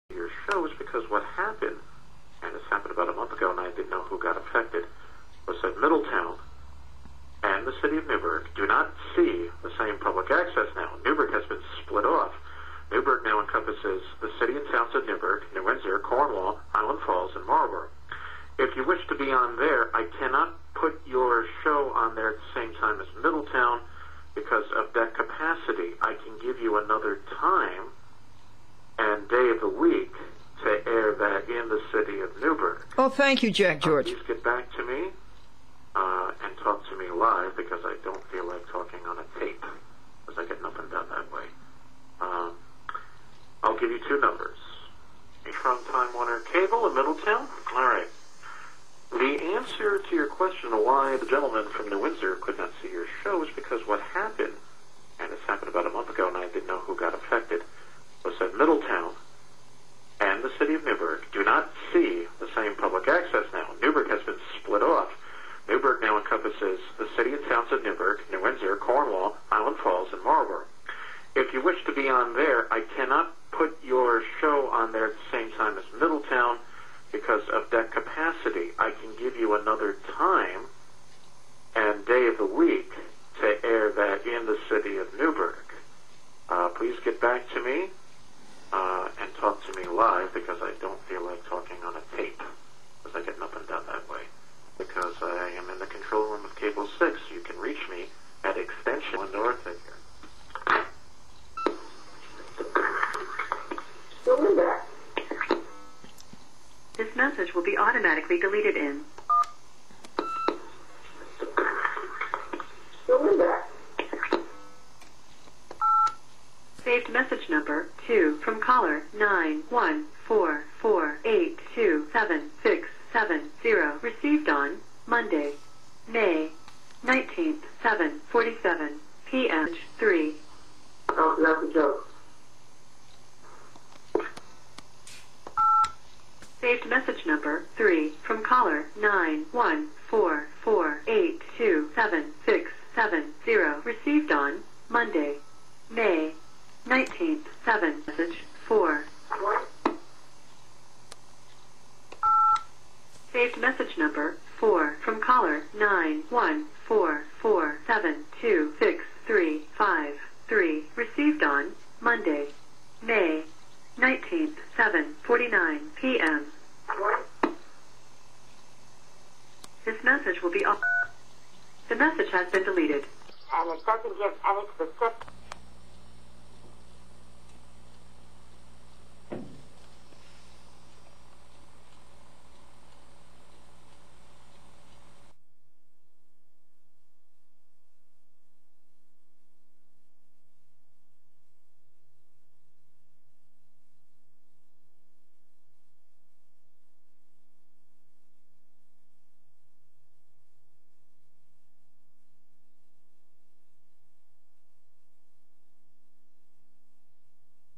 your show is because what happened, and this happened about a month ago and I didn't know who got affected, was that Middletown and the city of Newburgh do not see the same public access now. Newburgh has been split off. Newburgh now encompasses the city and towns of Newburgh, New Windsor, Cornwall, Island Falls, and Marlborough. If you wish to be on there, I cannot put your show on there at the same time as Middletown because of that capacity. I can give you another time and day of the week to air that in the city of Newburgh. Oh, thank you, Jack George. Please get back to me and talk to me live because I don't feel like talking on a tape because I get nothing done that way. I'll give you two numbers. Are you from Time Warner Cable in Middletown? All right. The answer to your question of why the gentleman from New Windsor could not see your show is because what happened, and this happened about a month ago and I didn't know who got affected, was that Middletown and the city of Newburgh do not see the same public access now. Newburgh has been split off. Newburgh now encompasses the city and towns of Newburgh, New Windsor, Cornwall, Island Falls, and Marlborough. If you wish to be on there, I cannot put your show on there at the same time as Middletown because of that capacity. I can give you another time and day of the week to air that in the city of Newburgh. Please get back to me and talk to me live because I don't feel like talking on a tape because I get nothing done that way. Because I am in the control room of Cable 6. You can reach me at extension Glendora figure. This message will be automatically deleted in. Saved message number 2 from caller 91448276770. Received on Monday, May 19th, 7:47 p.m. 3. Oh, that's a joke. Saved message number 3 from caller 91448276770. Received on Monday, May 19th, 7. Message 4. Saved message number 4 from caller 914472635. Received on Monday, May 19th, 7:49 p.m. This message will be up. The message has been deleted. And it doesn't give any specific.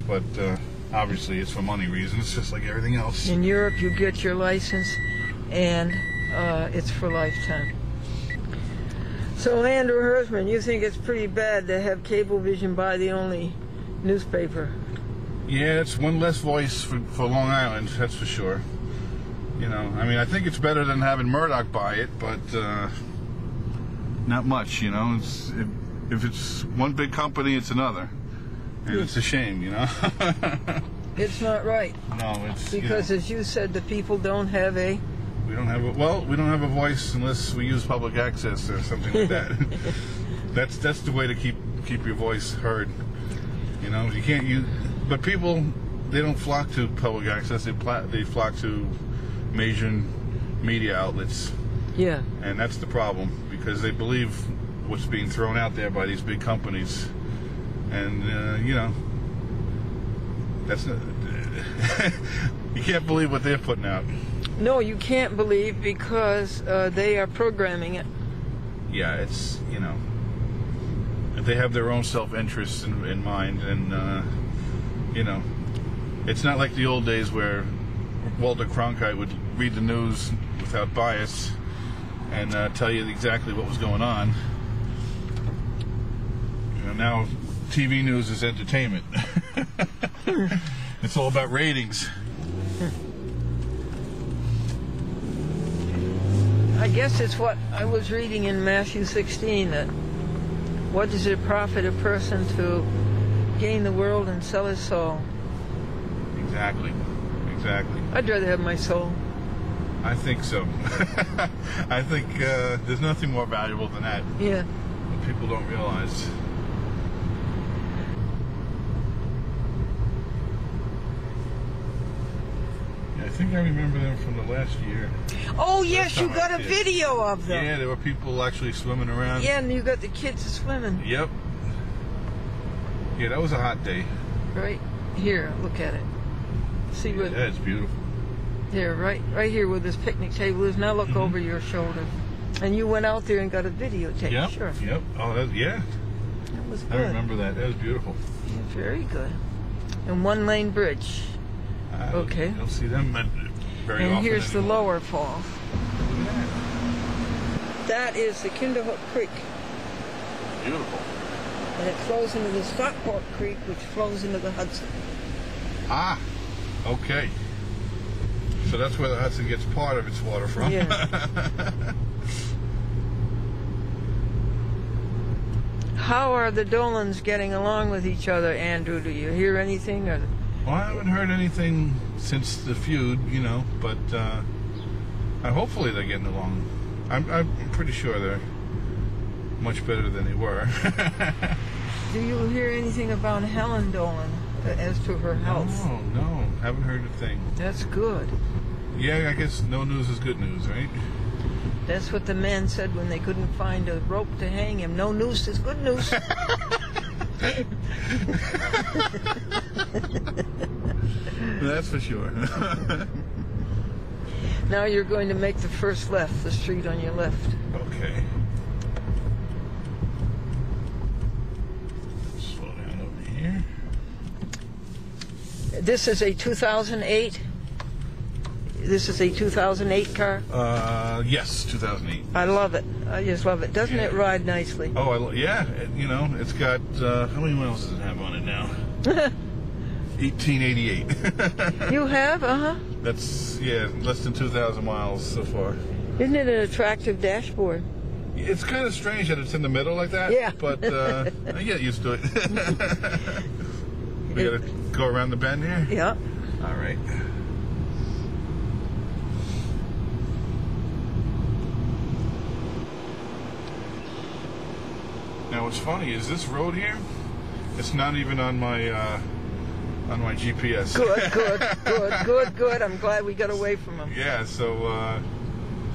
But obviously it's for money reasons, just like everything else. In Europe, you get your license, and it's for lifetime. So, Andrew Hersman, you think it's pretty bad to have Cablevision buy the only newspaper? Yeah, it's one less voice for Long Island, that's for sure. You know, I mean, I think it's better than having Murdoch buy it, but not much, you know. If it's one big company, it's another. And it's a shame, you know. It's not right. No, it's because, as you said, the people don't have a. We don't have a voice unless we use public access or something like that. That's the way to keep your voice heard. You know, you can't use. But people, they don't flock to public access. They flock to major media outlets. Yeah. And that's the problem because they believe what's being thrown out there by these big companies. And, you know, that's not, you can't believe what they're putting out. No, you can't believe because they are programming it. Yeah, it's, you know, they have their own self-interest in mind. And, you know, it's not like the old days where Walter Cronkite would read the news without bias and tell you exactly what was going on. You know, now TV news is entertainment. It's all about ratings. I guess it's what I was reading in Matthew 16, that what does it profit a person to gain the world and sell his soul? Exactly. I'd rather have my soul. I think so. I think there's nothing more valuable than that. Yeah. What people don't realize. I think I remember them from the last year. Oh, yes, Last you time got I a did. video of them. Yeah, there were people actually swimming around. Yeah, and you got the kids swimming. Yep. Yeah, that was a hot day. Right here, look at it. See what? Yeah, it's beautiful. Here, right here where this picnic table is. Now look over your shoulder. And you went out there and got a videotape. Yep. Sure. Yep. Oh, yeah. That was good. I remember that. That was beautiful. Yeah, very good. And one-lane bridge. Okay. You don't see them very And often here's the anymore. lower fall. That is the Kinderhook Creek. Beautiful. And it flows into the Stockport Creek, which flows into the Hudson. Ah, okay. So that's where the Hudson gets part of its water from. Yeah. How are the Dolans getting along with each other, Andrew? Do you hear anything? Or... Well, I haven't heard anything since the feud, but hopefully they're getting along. I'm pretty sure they're much better than they were. Do you hear anything about Helen Dolan as to her health? No, haven't heard a thing. That's good. Yeah, I guess no news is good news, right? That's what the man said when they couldn't find a rope to hang him. No noose is good news. That's for sure. Now you're going to make the first left, the street on your left. Okay. Slow down over here. This is a 2008. This is a 2008 car. Yes, 2008. I love it. I just love it. Doesn't it ride nicely? Oh, yeah. It's got how many miles does it have on it now? 1888. You have? That's less than 2,000 miles so far. Isn't it an attractive dashboard? It's kind of strange that it's in the middle like that. Yeah. But I get used to it. We gotta go around the bend here. Yeah. All right. Now, what's funny is this road here. It's not even on my GPS. Good. I'm glad we got away from them. Yeah. So,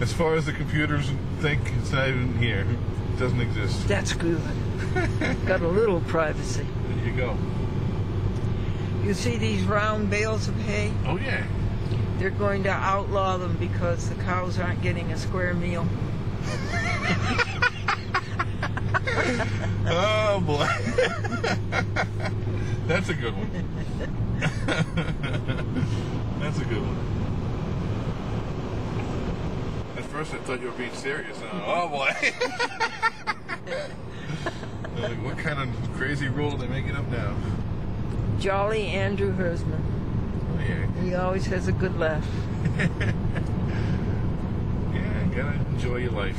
as far as the computers think, it's not even here. It doesn't exist. That's good. Got a little privacy. There you go. You see these round bales of hay? Oh yeah. They're going to outlaw them because the cows aren't getting a square meal. Oh boy. That's a good one. That's a good one. At first I thought you were being serious. Oh boy. Like, what kind of crazy rule are they making up now? Jolly Andrew Hersman. Oh yeah. He always has a good laugh. Yeah, gotta enjoy your life,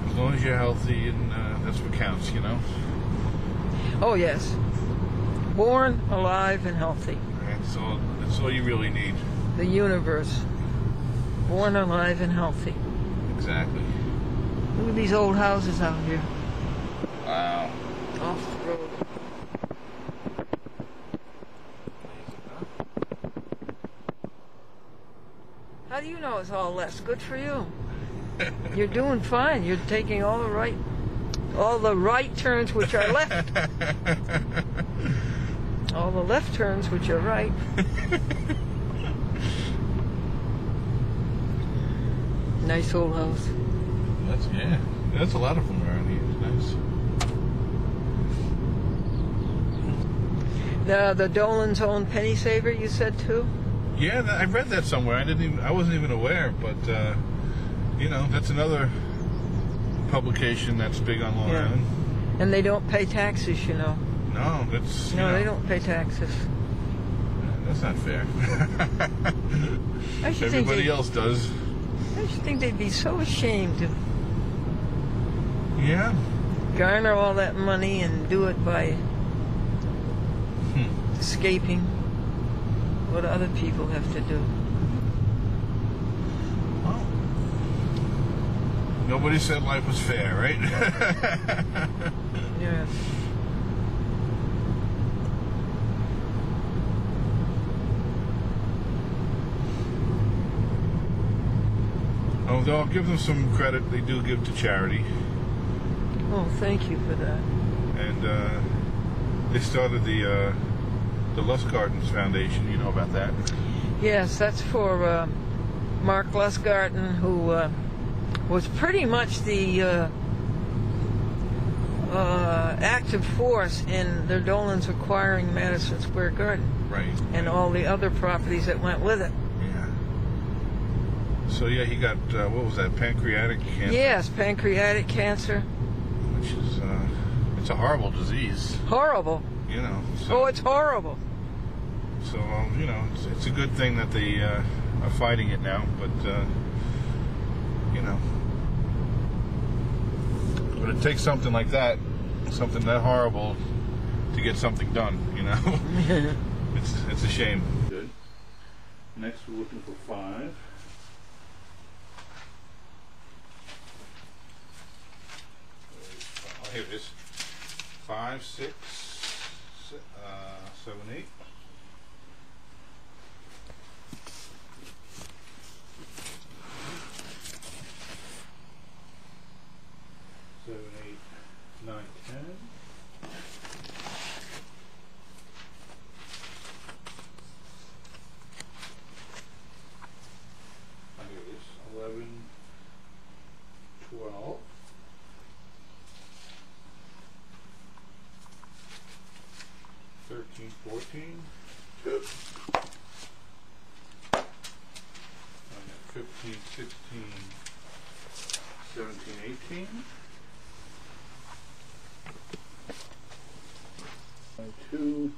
As long as you're healthy, and that's what counts, Oh, yes. Born, alive, and healthy. That's all you really need. The universe. Born, alive, and healthy. Exactly. Look at these old houses out here. Wow. Off the road. How do you know it's all left? Good for you. You're doing fine. You're taking all the right turns which are left. All the left turns which are right. Nice old house. That's a lot of them around here. It's nice. The Dolan's own penny saver, you said too? Yeah, I read that somewhere. I wasn't even aware, but that's another publication that's big on Long Island. And they don't pay taxes, No, that's... No, you know, they don't pay taxes. That's not fair. I should Everybody else does. I just think they'd be so ashamed to Yeah. garner all that money and do it by escaping what other people have to do. Well, nobody said life was fair, right? Yes. Although I'll give them some credit, they do give to charity. Oh, thank you for that. And they started the Lustgarten's Foundation. You know about that? Yes, that's for Mark Lustgarten, who was pretty much the active force in the Dolans acquiring Madison Square Garden. Right. And all the other properties that went with it. Yeah. So yeah, he got what was that? Pancreatic cancer. Yes, pancreatic cancer. Which is it's a horrible disease. Horrible. You know. So, Oh, it's horrible. So you know, it's a good thing that they are fighting it now. But you know, but it takes something like that, something that horrible, to get something done. You know. It's a shame. Good. Next, we're looking for 5. Oh, here it is. 5, 6, 7, 8. Seven, 8, 9, 10. Here it is. 11, 12. 13, 14. 15, 16, 17, 18. 2.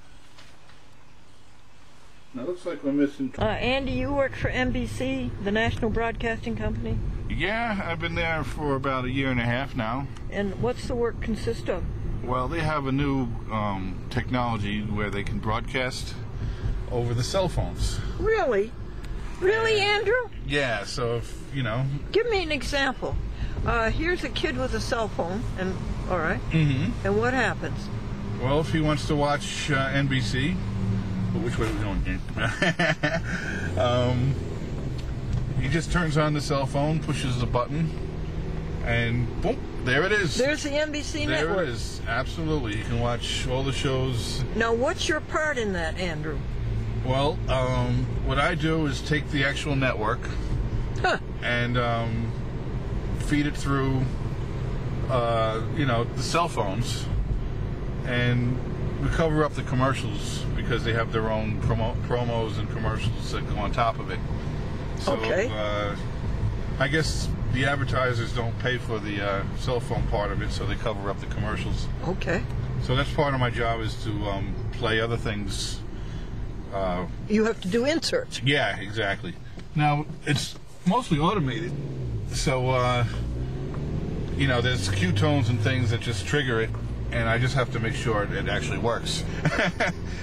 Now it looks like we're missing. Andy, you work for NBC, the National Broadcasting Company? Yeah, I've been there for about 1.5 years now. And what's the work consist of? Well, they have a new technology where they can broadcast over the cell phones. Really? Really, Andrew? Yeah, so if, you know. Give me an example. Here's a kid with a cell phone, and all right. Mm-hmm. And what happens? Well, if he wants to watch NBC, well, which way are we going here? He just turns on the cell phone, pushes the button, and boom, there it is. There's the NBC network. There it is. Absolutely. You can watch all the shows. Now, what's your part in that, Andrew? Well, what I do is take the actual network and feed it through, you know, the cell phones, and we cover up the commercials because they have their own promos and commercials that go on top of it. So, Okay. I guess the advertisers don't pay for the cell phone part of it, so they cover up the commercials. Okay. So that's part of my job, is to play other things. You have to do inserts. Yeah, exactly. Now, it's mostly automated, so, you know, there's cue tones and things that just trigger it, and I just have to make sure it actually works.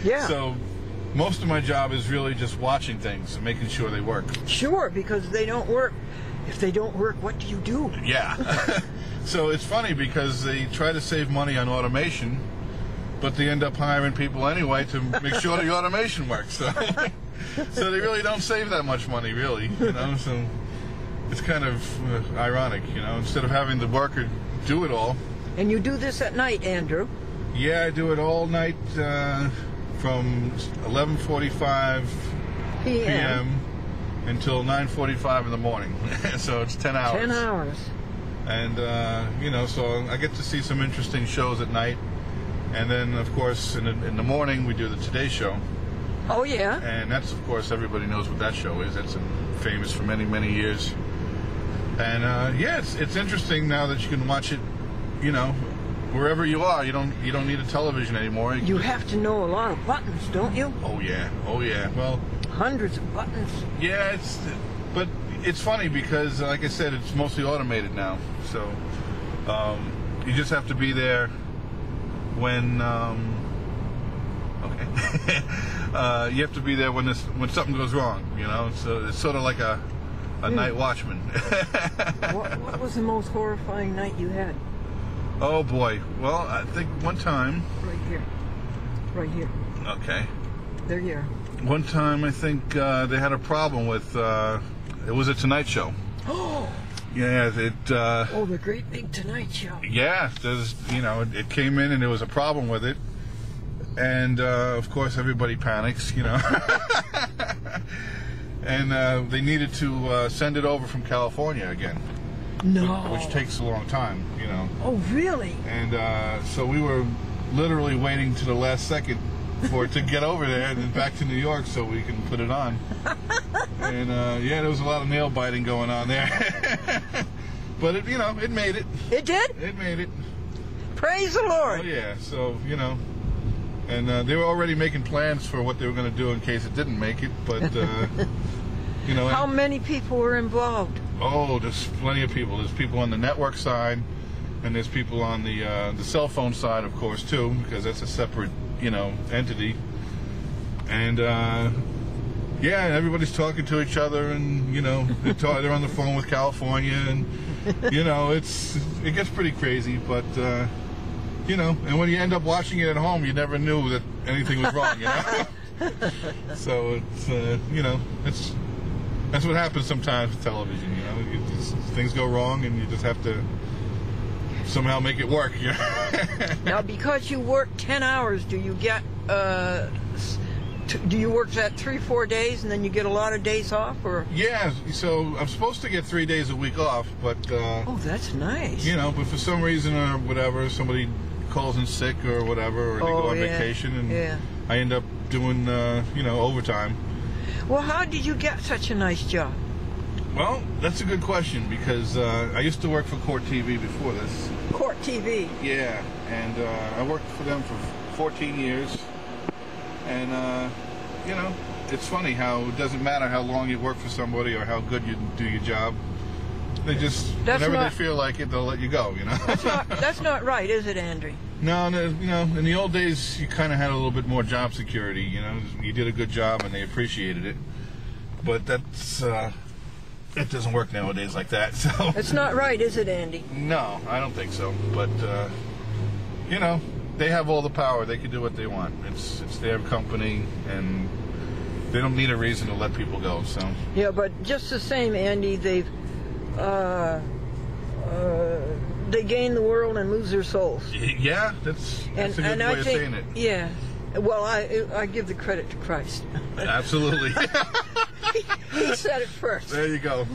Yeah. So, most of my job is really just watching things and making sure they work. Sure, because they don't work. If they don't work, what do you do? Yeah. So it's funny because they try to save money on automation, but they end up hiring people anyway to make sure the automation works. So, so they really don't save that much money, really. You know, so it's kind of ironic. You know, instead of having the worker do it all. And you do this at night, Andrew? Yeah, I do it all night from 11:45 p.m. until 9:45 in the morning. So it's 10 hours. 10 hours. And, you know, so I get to see some interesting shows at night. And then, of course, in the morning, we do the Today Show. Oh, yeah? And that's, of course, everybody knows what that show is. That's famous for many, many years. And, yeah, it's interesting now that you can watch it, you know, wherever you are, you don't need a television anymore. You have to know a lot of buttons, don't you? Oh yeah. Well, hundreds of buttons. Yeah, but it's funny because, like I said, it's mostly automated now. So you just have to be there when. You have to be there when something goes wrong. You know, so it's sort of like a night watchman. What was the most horrifying night you had? Oh boy. Well, I think one time. Right here. Okay. There you are. One time, I think they had a problem with. It was a Tonight Show. Oh. Yeah. The Great Big Tonight Show. Yeah. It came in and there was a problem with it, and of course everybody panics. And they needed to send it over from California again. No. Which takes a long time. Oh, really? And so we were literally waiting to the last second for it to get over there and then back to New York so we can put it on. And there was a lot of nail biting going on there. But it made it. It did? It made it. Praise the Lord. Oh yeah, so and they were already making plans for what they were going to do in case it didn't make it. But how many people were involved? Oh, there's plenty of people. There's people on the network side, and there's people on the cell phone side, of course, too, because that's a separate entity. And everybody's talking to each other, and they're on the phone with California, and it gets pretty crazy. But and when you end up watching it at home, you never knew that anything was wrong. So it's that's what happens sometimes with television. Things go wrong, and you just have to somehow make it work. Now, because you work 10 hours, do you get? Do you work that 3-4 days, and then you get a lot of days off, or? Yeah, so I'm supposed to get 3 days a week off, but oh, that's nice. But for some reason or whatever, somebody calls in sick or whatever, or they go on vacation, and I end up doing overtime. Well, how did you get such a nice job? Well, that's a good question, because I used to work for Court TV before this. Court TV? Yeah, and I worked for them for 14 years. And, it's funny how it doesn't matter how long you work for somebody or how good you do your job. They just, whenever they feel like it, they'll let you go, That's not right, is it, Andrew? No, in the old days, you kind of had a little bit more job security, You did a good job and they appreciated it. But that's, it doesn't work nowadays like that, so. It's not right, is it, Andy? No, I don't think so. But, they have all the power. They can do what they want. It's their company, and they don't need a reason to let people go. So yeah, but just the same, Andy, they gain the world and lose their souls. Yeah, that's a good way of saying it. Yeah. Well, I give the credit to Christ. Absolutely. He said it first. There you go.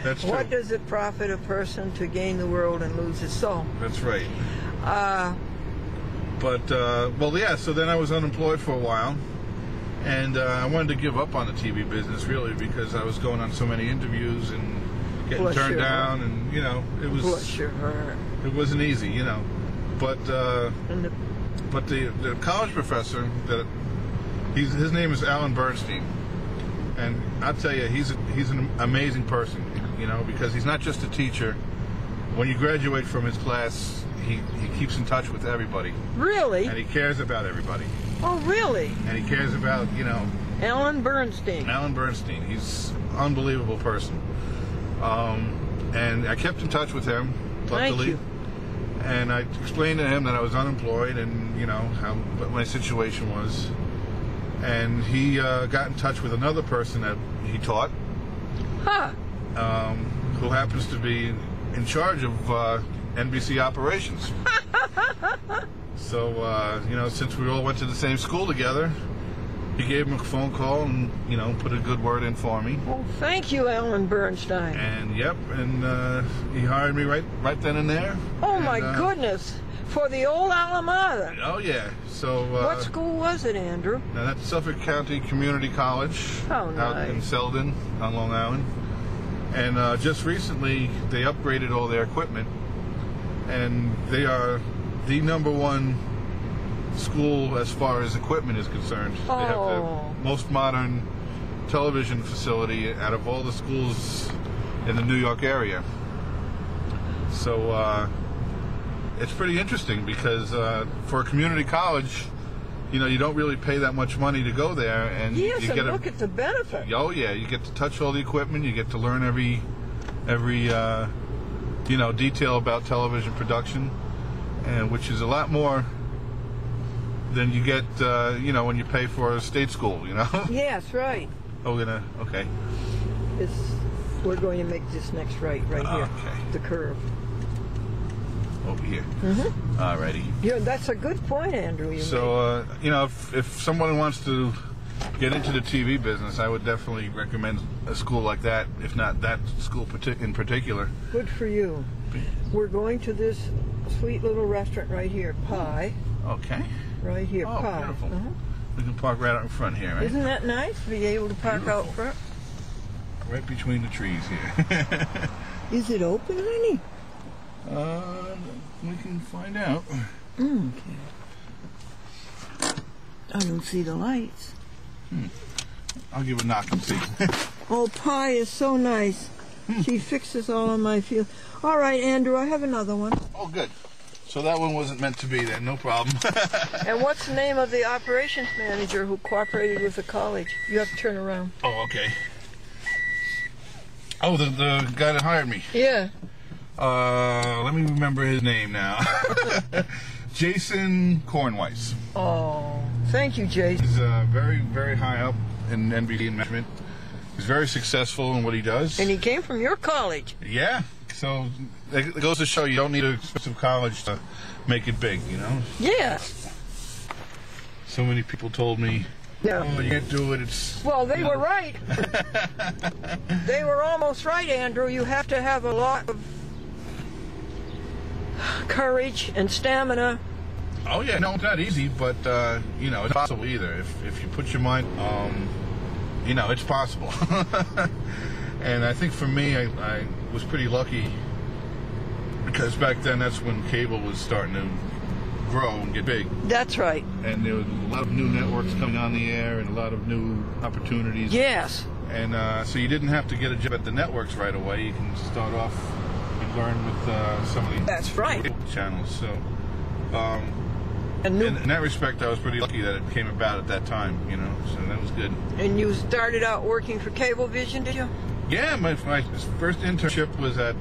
That's true. What does it profit a person to gain the world and lose his soul? That's right. So then I was unemployed for a while, and I wanted to give up on the TV business, really, because I was going on so many interviews and getting turned down, and it was. Bless your heart. It wasn't easy, but the college professor his name is Alan Bernstein, and I'll tell you, he's an amazing person, because he's not just a teacher. When you graduate from his class, he keeps in touch with everybody. Really? And he cares about everybody. Oh, really? And he cares about, Alan Bernstein. Alan Bernstein. He's an unbelievable person. And I kept in touch with him, luckily. Thank you. And I explained to him that I was unemployed and, what my situation was. And he got in touch with another person that he taught. Huh. Who happens to be in charge of NBC operations. So, since we all went to the same school together, he gave him a phone call and, put a good word in for me. Well, thank you, Alan Bernstein. And, he hired me right then and there. Oh, my goodness. For the old alma mater. Oh, yeah. So, what school was it, Andrew? Now, that's Suffolk County Community College. Oh, nice. Out in Selden on Long Island. And just recently, they upgraded all their equipment, and they are the number one school as far as equipment is concerned. They have the most modern television facility out of all the schools in the New York area. So it's pretty interesting because for a community college, you know, you don't really pay that much money to go there, and yes, you get and look at the benefit. Oh yeah, you get to touch all the equipment. You get to learn every you know, detail about television production, and which is a lot more than you get you know, when you pay for a state school. You know. Yes, right. Oh, okay. We're going to make this next right here. Okay. The curve. Over here. Mm-hmm. Alrighty. Yeah, that's a good point, Andrew. So, you know, if someone wants to get into the TV business, I would definitely recommend a school like that, if not that school in particular. Good for you. We're going to this sweet little restaurant right here, Pie. Okay. Right here, Oh, Pie. beautiful. We can park right out in front here, right? Isn't that nice to be able to park out front? Right between the trees here. Is it open, honey? We can find out. Okay. I don't see the lights. I'll give it a knock and see. Oh, Pie is so nice. She fixes all of my fields. All right, Andrew, I have another one. Oh, good. So that one wasn't meant to be there, no problem. And what's the name of the operations manager who cooperated with the college? You have to turn around. Oh, okay. Oh, the guy that hired me. Yeah. Let me remember his name now. Jason Kornweiss. Oh, thank you, Jason. He's very, very high up in NBC management. He's very successful in what he does. And he came from your college. Yeah. So it goes to show you don't need an expensive college to make it big, you know? Yeah. So many people told me, Yeah. oh, you can't do it. It's Well, they were right. They were almost right, Andrew. You have to have a lot of courage and stamina. Oh yeah, no, it's not easy, but you know, it's possible either. If you put your mind, you know, it's possible. And I think for me, I was pretty lucky because back then that's when cable was starting to grow and get big. That's right. And there was a lot of new networks coming on the air and a lot of new opportunities. Yes. And so you didn't have to get a job at the networks right away. You can start off and learn with some of the That's right. channels. So And in that respect, I was pretty lucky that it came about at that time, you know, so that was good. And you started out working for Cablevision, did you? Yeah, my first internship was at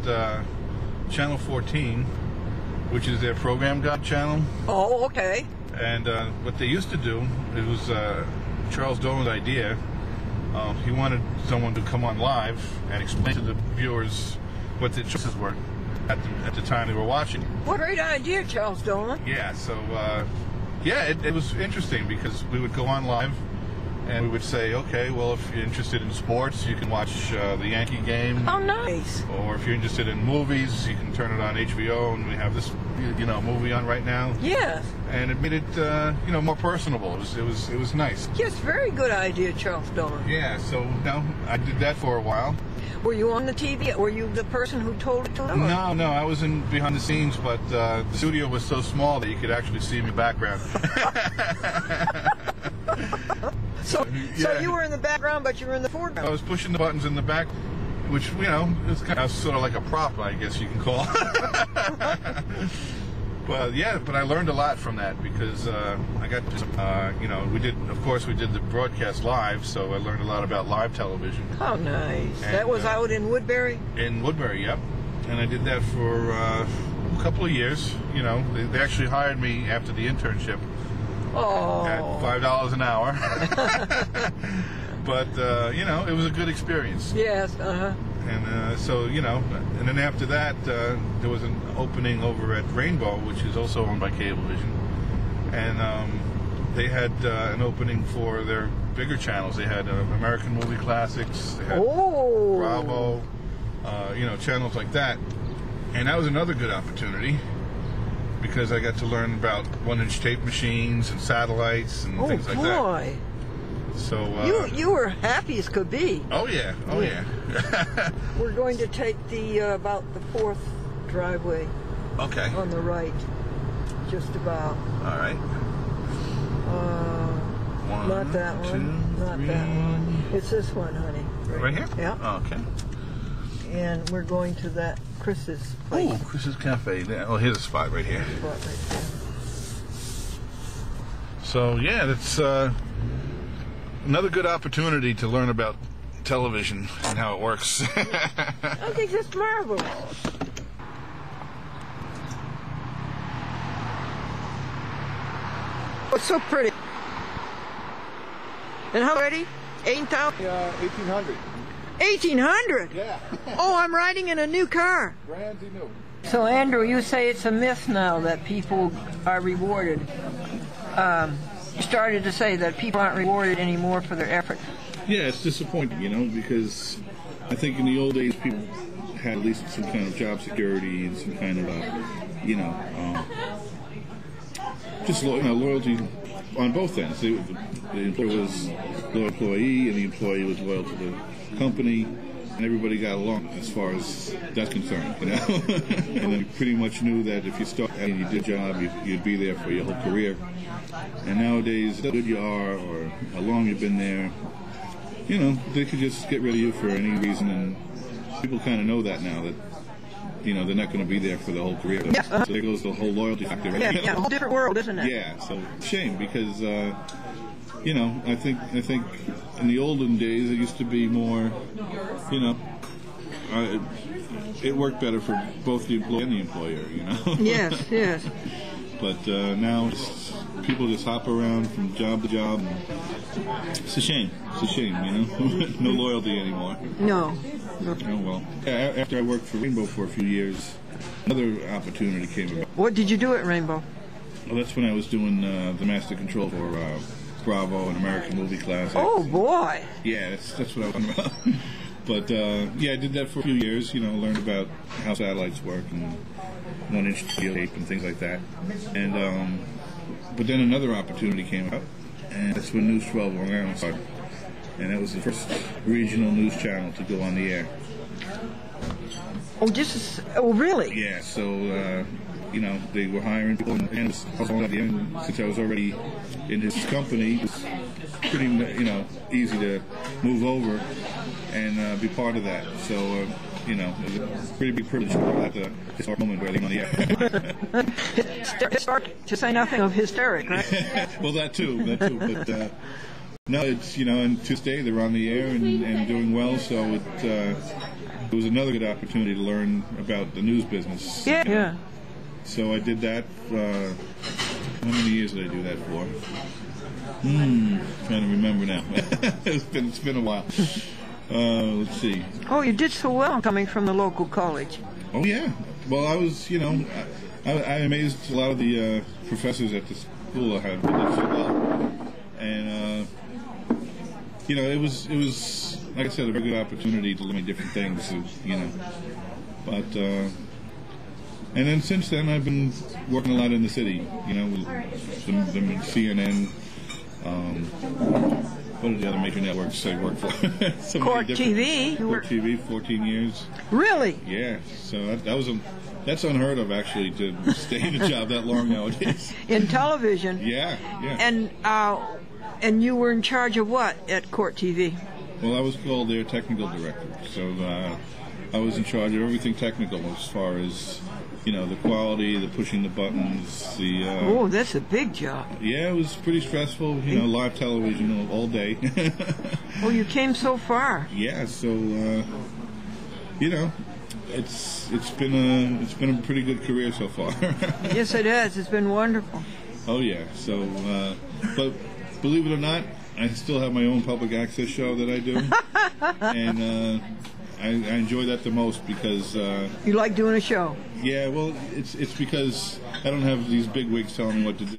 Channel 14, which is their program guide channel. Oh, okay. And what they used to do, it was Charles Dolan's idea. He wanted someone to come on live and explain to the viewers what the choices were at the time they were watching. What a great idea, Charles Dolan. Yeah, so yeah, it was interesting because we would go on live and we would say, okay, well, if you're interested in sports, you can watch the Yankee game. Oh, nice. Or if you're interested in movies, you can turn it on HBO, and we have this, you know, movie on right now. Yes. And it made it, you know, more personable. It was nice. Yes, very good idea, Charles Dolan. Yeah, so you know, I did that for a while. Were you on the TV? Were you the person who told it to them? No, I was in behind the scenes, but the studio was so small that you could actually see me in the background. So you were in the background, but you were in the I foreground. was pushing the buttons in the back, which, you know, is kind of sort of like a prop, I guess you can call. But yeah, but I learned a lot from that because I got, you know, we did the broadcast live, so I learned a lot about live television. Oh, nice. And, that was out in Woodbury? In Woodbury, yep. And I did that for a couple of years. You know, they actually hired me after the internship at $5 an hour. But, you know, it was a good experience. Yes, uh-huh. And so, you know, and then after that, there was an opening over at Rainbow, which is also owned by Cablevision. And they had an opening for their bigger channels. They had American Movie Classics, they had Bravo, you know, channels like that. And that was another good opportunity because I got to learn about 1-inch tape machines and satellites and things like that. Oh, boy. So you were happy as could be. Oh yeah. We're going to take the about the 4th driveway Okay. on the right. just about. All right. One, Not that one. two, Not three. that one. It's this one, honey. Right here? Yeah. Oh, okay. And we're going to that Chris's place. Oh, Chris's Cafe. Oh, here's a spot right here. Spot right there. So, yeah, that's another good opportunity to learn about television and how it works. I think that's marvelous. It's so pretty. And how ready? 8,000? 1800. 1,800? Yeah. Oh, I'm riding in a new car. Brand new. So, Andrew, you say it's a myth now that people are rewarded. You started to say that people aren't rewarded anymore for their effort. Yeah, it's disappointing, you know, because I think in the old days people had at least some kind of job security and some kind of, you know, just loyalty on both ends. The employer was loyal employee, and the employee was loyal to the company, and everybody got along as far as that's concerned, you know. And then you pretty much knew that if you started and you did a job, you'd be there for your whole career. And nowadays, how good you are or how long you've been there, you know, they could just get rid of you for any reason, and people kind of know that now, that, you know, they're not going to be there for the whole career. Yeah. So there goes the whole loyalty factor. Yeah, yeah, a whole different world, isn't it? Yeah, so shame, because, you know, I think in the olden days it used to be more, you know, it worked better for both the employee and the employer, you know? Yes, yes. But now people just hop around from job to job. And it's a shame. It's a shame, you know? No loyalty anymore. No. Oh, well. After I worked for Rainbow for a few years, another opportunity came about. What did you do at Rainbow? Well, that's when I was doing the master control for Bravo and American Movie Classics. Oh, boy. Yeah, that's what I was talking about. But, yeah, I did that for a few years, you know, learned about how satellites work and 1-inch tape and things like that. And, but then another opportunity came up, and that's when News 12 Long Island started. And that was the first regional news channel to go on the air. Oh, really? Yeah, so, you know, they were hiring people, and at the end, since I was already in his company, it was pretty, you know, easy to move over and be part of that. So, you know, it was a pretty big privilege at the historic moment where they were on the air. Historic, to say nothing of hysteric, right? Well, that too. But no, it's, you know, and to this day they're on the air and doing well. So it was another good opportunity to learn about the news business. Yeah, you know? yeah. So I did that. How many years did I do that for? Trying to remember now. It's been a while. Let's see. Oh, you did so well coming from the local college. Oh, yeah. Well, I was, you know, I amazed a lot of the professors at the school I had did so well. And, you know, it was, like I said, a very good opportunity to learn different things, you know. But, and then since then, I've been working a lot in the city, you know, with the CNN, what are the other major networks I work for? So Court TV. Court TV, 14 years. Really? Yeah, so that's unheard of, actually, to stay in a job that long nowadays. In television. Yeah, yeah. And you were in charge of what at Court TV? Well, I was called their technical director, so I was in charge of everything technical as far as, you know, the quality, the pushing the buttons, the... oh, that's a big job. Yeah, it was pretty stressful, you know, live television all day. Oh, you came so far. Yeah, so, you know, it's been a pretty good career so far. Yes, it has. It's been wonderful. Oh, yeah, so, but believe it or not, I still have my own public access show that I do, and I enjoy that the most because... you like doing a show? Yeah, well, it's because I don't have these big wigs telling me what to do.